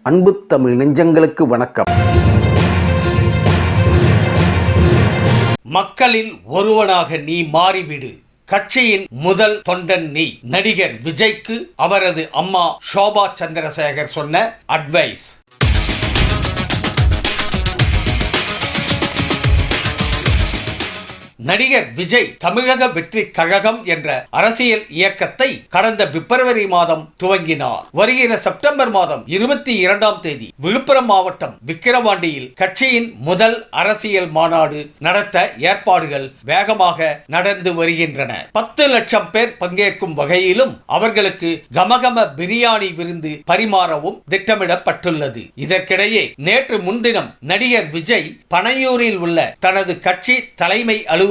அன்பு தமிழ் நெஞ்சங்களுக்கு வணக்கம். மக்களில் ஒருவனாக நீ மாறிவிடு. கட்சியின் முதல் தொண்டன் நீ. நடிகர் விஜய்க்கு அவரது அம்மா ஷோபா சந்திரசேகர் சொன்ன அட்வைஸ். நடிகர் விஜய் தமிழக வெற்றி கழகம் என்ற அரசியல் இயக்கத்தை கடந்த பிப்ரவரி மாதம் துவங்கினார். வருகிற செப்டம்பர் மாதம் 22ஆம் தேதி விழுப்புரம் மாவட்டம் விக்கிரவாண்டியில் கட்சியின் முதல் அரசியல் மாநாடு நடத்த ஏற்பாடுகள் வேகமாக நடந்து வருகின்றன. 10 லட்சம் பேர் பங்கேற்கும் வகையிலும் அவர்களுக்கு கமகம பிரியாணி விருந்து பரிமாறவும் திட்டமிடப்பட்டுள்ளது. இதற்கிடையே நேற்று முன்தினம் நடிகர் விஜய் பனையூரில் உள்ள தனது கட்சி தலைமை அலுவலகத்தில்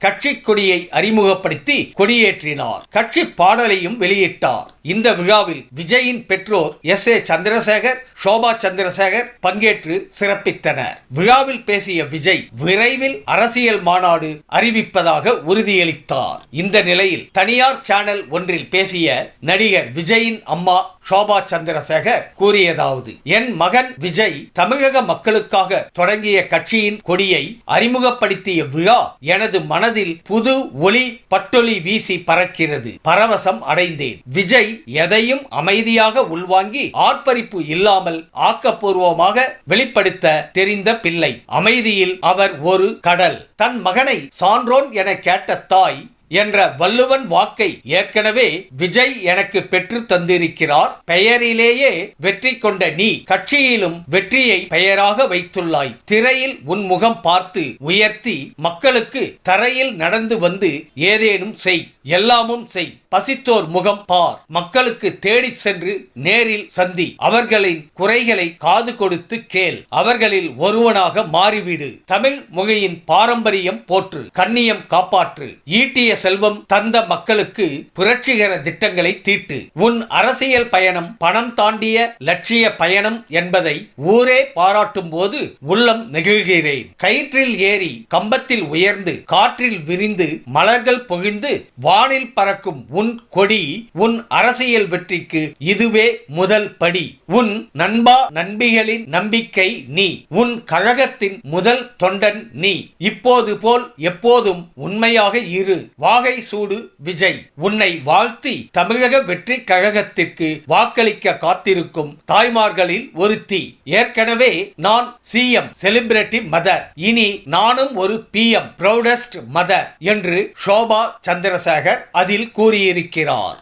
கட்சி கொடியை அறிமுகப்படுத்தி கொடியேற்றினார். கட்சி பாடலையும் வெளியிட்டார். இந்த விழாவில் விஜயின் பெற்றோர் எஸ். ஏ. சந்திரசேகர், ஷோபா சந்திரசேகர் பங்கேற்று சிறப்பித்தனர். விழாவில் பேசிய விஜய் விரைவில் அரசியல் மாநாடு அறிவிப்பதாக உறுதியளித்தார். இந்த நிலையில் தனியார் சேனல் ஒன்றில் பேசிய நடிகர் விஜயின் அம்மா ஷோபா சந்திரசேகர் கூறியதாவது: என் மகன் விஜய் தமிழக மக்களுக்காக தொடங்கிய கட்சியின் கொடியை அறிமுகப்படுத்திய விழா எனது மனதில் புது ஒளி பட்டொளி வீசி பறக்கிறது. பரவசம் அடைந்தேன். விஜய் எதையும் அமைதியாக உள்வாங்கி ஆர்ப்பரிப்பு இல்லாமல் ஆக்கப்பூர்வமாக வெளிப்படுத்த தெரிந்த பிள்ளை. அமைதியில் அவர் ஒரு கடல். தன் மகனை சான்றோன் என கேட்ட தாய் என்ற வள்ளுவன் வாக்கை ஏற்கனவே விஜய் எனக்கு பெற்று தந்திருக்கிறார். பெயரிலேயே வெற்றி கொண்ட நீ கட்சியிலும் வெற்றியை பெயராக வைத்துள்ளாய். திரையில் உன் முகம் பார்த்து உயர்த்தி மக்களுக்கு தரையில் நடந்து வந்து ஏதேனும் செய், எல்லாமும் செய். பசித்தோர் முகம் பார். மக்களுக்கு தேடி சென்று நேரில் சந்தி. அவர்களின் குறைகளை காது கொடுத்து கேள். அவர்களில் ஒருவனாக மாறிவிடு. தமிழ் மொழியின் பாரம்பரியம் போற்று. கண்ணியம் காப்பாற்று. ஈட்டிய செல்வம் தந்த மக்களுக்கு புரட்சிகர திட்டங்களை தீட்டு. உன் அரசியல் பயணம் பணம் தாண்டிய லட்சிய பயணம் என்பதை ஊரே பாராட்டும் போது உள்ளம் நெகிழ்கிறேன். கயிற்றில் ஏறி கம்பத்தில் உயர்ந்து காற்றில் விரிந்து மலர்கள் பொழிந்து வானில் பறக்கும் உன் கொடி உன் அரசியல் வெற்றிக்கு இதுவே முதல் படி. உன் நண்பா நண்பிகளின் நம்பிக்கை நீ. உன் கழகத்தின் முதல் தொண்டன் நீ. இப்போது போல் எப்போதும் உண்மையாக இரு. வாகை சூடு விஜய். உன்னை வாழ்த்தி தமிழக வெற்றி கழகத்திற்கு வாக்களிக்க காத்திருக்கும் தாய்மார்களில் ஒருத்தி. ஏற்கனவே நான் சிஎம் செலிபிரிட்டி மதர். இனி நானும் ஒரு PM ப்ரௌடஸ்ட் மதர் என்று ஷோபா சந்திரசேகர் அதில் கூறியிருக்கிறார்.